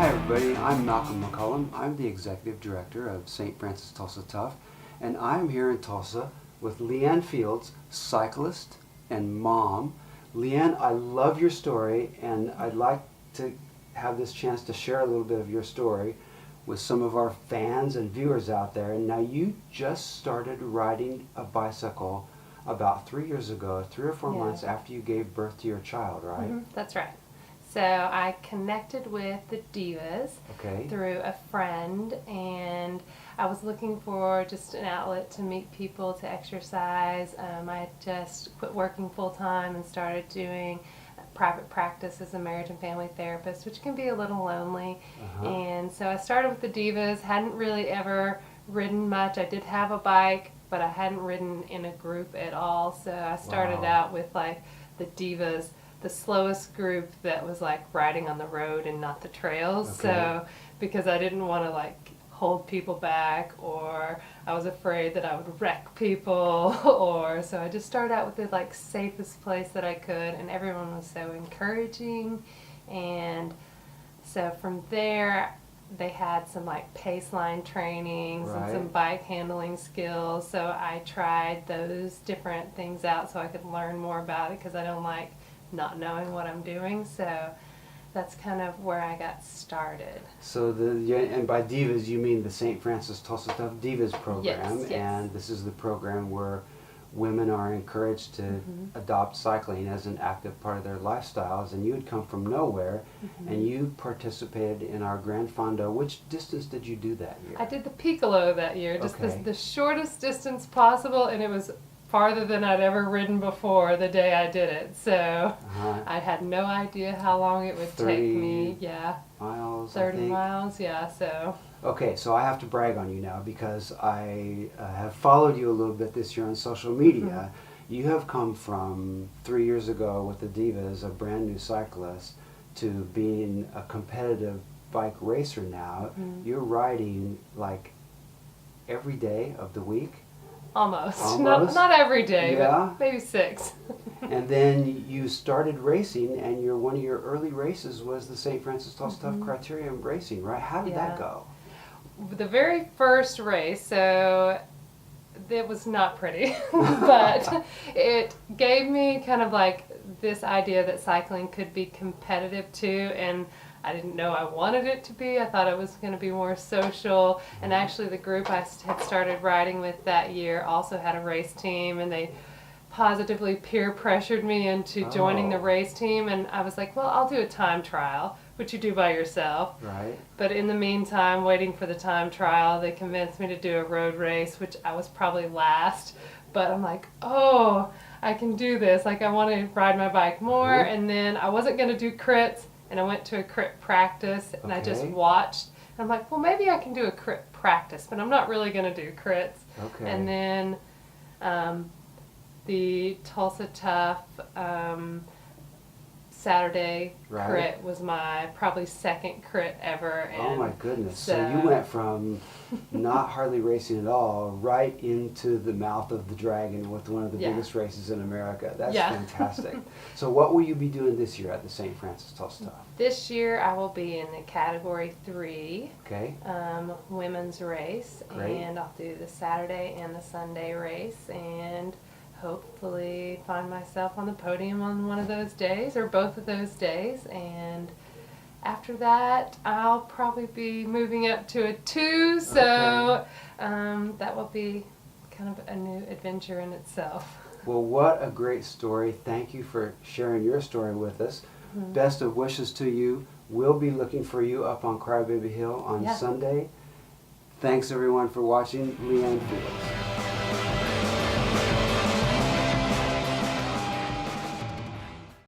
Hi everybody, I'm Malcolm McCullum. I'm the Executive Director of St. Francis Tulsa Tough, and I'm here in Tulsa with Leigh Ann Fields, cyclist and mom. Leigh Ann, I love your story, and I'd like to have this chance to share a little bit of your story with some of our fans and viewers out there. And now you just started riding a bicycle about 3 years ago, 3 or 4 months after you gave birth to your child, right? Mm-hmm. That's right. So I connected with the Divas through a friend, and I was looking for just an outlet to meet people, to exercise. I had just quit working full-time and started doing private practice as a marriage and family therapist, which can be a little lonely. And so I started with the Divas, hadn't really ever ridden much. I did have a bike, but I hadn't ridden in a group at all. So I started out with like the Divas, the slowest group that was like riding on the road and not the trails. So because I didn't want to like hold people back, or I was afraid that I would wreck people, or so I just started out with the like safest place that I could, and everyone was so encouraging. And so from there they had some like pace line trainings and some bike handling skills, so I tried those different things out so I could learn more about it, because I don't like not knowing what I'm doing. So that's kind of where I got started. So and by Divas you mean the St. Francis Tulsa Tough Divas program. Yes. And this is the program where women are encouraged to adopt cycling as an active part of their lifestyles. And you had come from nowhere, and you participated in our Grand Fondo. Which distance did you do that year? I did the Piccolo that year, just the shortest distance possible, and it was farther than I'd ever ridden before the day I did it. So I had no idea how long it would take me. 30 miles, so. Okay, so I have to brag on you now, because I have followed you a little bit this year on social media. You have come from 3 years ago with the Divas, a brand new cyclist, to being a competitive bike racer now. You're riding like every day of the week. Almost. Not every day, but maybe 6. And then you started racing, and one of your early races was the St. Francis Tulsa Tough Criterium Racing, right? How did that go? The very first race, so it was not pretty, but it gave me kind of like this idea that cycling could be competitive too, and I didn't know I wanted it to be. I thought it was going to be more social. And actually the group I had started riding with that year also had a race team, and they positively peer pressured me into joining the race team. And I was like, well, I'll do a time trial, which you do by yourself. Right. But in the meantime, waiting for the time trial, they convinced me to do a road race, which I was probably last. But I'm like, oh, I can do this. Like, I want to ride my bike more. And then I wasn't going to do crits. And I went to a crit practice, and I just watched. And I'm like, well, maybe I can do a crit practice, but I'm not really going to do crits. And then the Tulsa Tough Saturday crit was my probably second crit ever. And oh my goodness. So you went from not hardly racing at all right into the mouth of the dragon with one of the biggest races in America. That's fantastic. So what will you be doing this year at the St. Francis Tulsa Tough? This year I will be in the category 3 women's race. And I'll do the Saturday and the Sunday race, and hopefully find myself on the podium on one of those days or both of those days. And after that I'll probably be moving up to a 2, so that will be kind of a new adventure in itself. Well, what a great story. Thank you for sharing your story with us. Best of wishes to you. We'll be looking for you up on Crybaby Hill on Sunday. Thanks everyone for watching. Leigh Ann Fields.